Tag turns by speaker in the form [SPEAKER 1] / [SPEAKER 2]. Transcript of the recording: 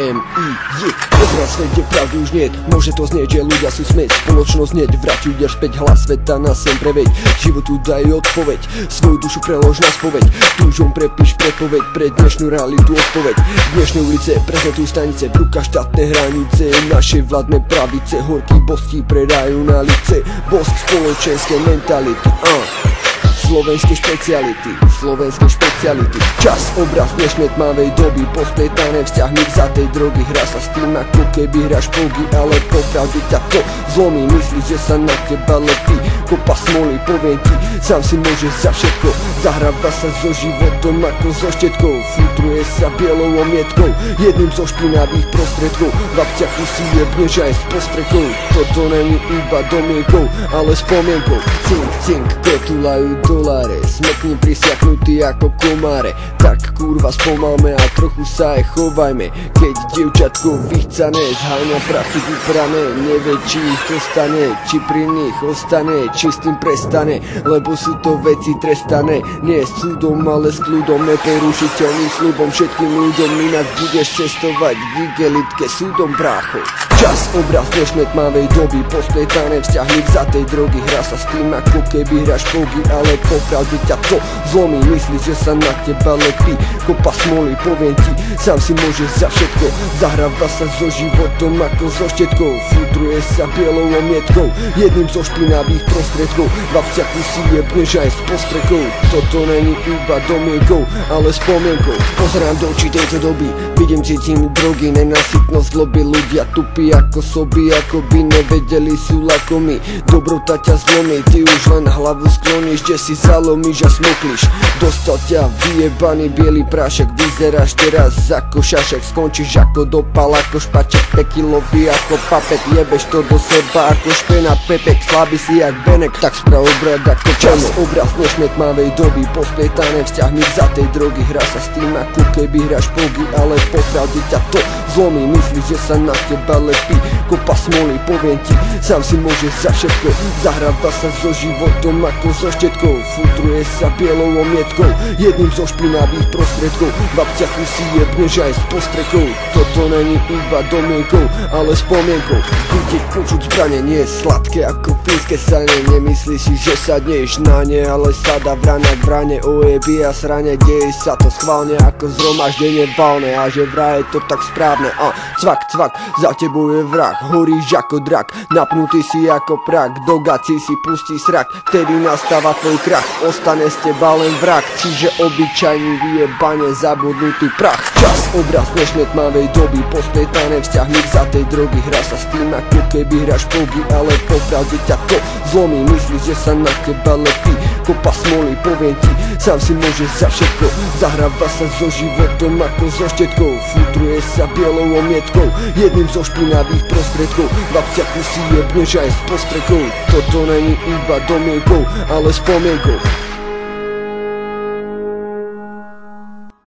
[SPEAKER 1] M-I-J. Pozrieť svet, kde pravdy už niet. Môže to znieť, že ľudia sú smeť. Spoločnosť niet, vráť ľudia späť. Hlas sveta na sem preveď. Životu daj odpoveď. Svoju dušu prelož na spoveď. Túžom prepíš prepoveď. Pre dnešnú realitu odpoveď. Dnešné ulice, prezentujú stanice. V rukách štátne hranice. Naše vládne pravice. Horký bosti predajú na lice. Bosk spoločenské mentality. Slovenské špeciality, slovenské špeciality. Čas, obraz dnešnej tmavej doby. Pospletané vzťahmi vzatej drogy. Hra sa s tým ako keby hráš pogy. Ale popravde ťa to zlomí. Myslíš, že sa na teba lepí. Kopa smoly, poviem ti, sám si môžeš za všetko. Zahráva sa so životom ako so štetkou. Futruje sa bielou omietkou. Jedným zo špinavých prostredkov. V akciachu si jebneš aj s postrekou. Toto není iba domienkou, ale spomienkou. Cink, cink, pretulajú doláre. Sme k nim prisiaknutí ako komáre. Tak kurva spomalme a trochu sa aj chovajme. Keď dievčatko vychcané zháňa prachy vyprané. Nevie, či ich to stane, či pri nich ostane, či s tým prestane. Lebo sú to veci trestané. Nie s súdom, ale s kľudom. Neporušiteľným sľubom všetkým ľuďom. Inak budeš cestovať k igelitke súdom brácho. Čas, obraz dnešnej tmavej doby. Pospletané vzťahmi vzatej drogy. Hra sa s tým ako keby hráš pogy. Ale popravde ťa to zlomí. Myslíš, že sa na teba lepí. Kopa smoly, poviem ti, sám si môžeš za všetko. Zahráva sa so životom ako so štetkou. Futruje sa bielou omietkou. Jedným zo špinavých prostredkov. V akciachu si jebneš aj s postrekou. Toto není iba domienkou, ale spomienkou. Pozerám do očí tejto doby. Vidím, cítim drogy, nenasytnosť zloby. Ľudia tupí ako soby, ako by nevedeli sú lakomi. Dobrota ťa zlomí, ty už len hlavu skloníš, že si zalomíš a smokliš. Dostal ťa vyjebaný biely prášek. Vyzeráš teraz ako šašek. Skončíš ako dopal, ako špaček. Tequilový ako papek. Jebeš to do seba ako špenát pepek. Slabý si jak Benek, tak sprav obrad ako čas. Obraz dnešnej tmavej doby. Pospletané vzťahmi vzatej drogy. Hra sa s tým ako keby hráš pogy. Ale popravde ťa to zlomí. Myslíš, že sa na teba lepí. Kopa smoly, poviem ti, sám si môžeš za všetko. Zahráva sa so životom ako so štetkou. Futruje sa bielou omietkou. Jedným zo špinavých prostredkov. V akciachu si jebneš aj s postrekou. Toto není iba domienkou, ale spomienkou. Vidieť, počuť zbrane nie je sladké ako fínske sane. Nemyslíš si, že sadneš na ne, ale sada vrana k vrane. Ojeby a srane, deje sa to schválne ako zhromaždenie valné. A že vraj je to tak správne. Cvak, cvak, za tebou je vrah. Horíš ako drak, napnutý si ako prak. Do gací si pustí srak, vtedy nastáva tvoj krach. Ostane z teba len vrak, čiže obyčajný vyjebane zabudnutý prach. Čas, obraz dnešnej tmavej doby. Pospletané vzťahmi vzatej drogy. Hra sa s tým ako keby hráš pogy. Ale popravde ťa to zlomí. Myslíš, že sa na teba lepí. Kopa smoly, poviem ti, sám si môžeš za všetko. Zahráva sa so životom ako so štetkou. Futruje sa bielou omietkou. Jedným zo špinavých prostredkov. V akciachu si jebneš aj s postrekou. Toto není iba domienkou, ale spomienkou.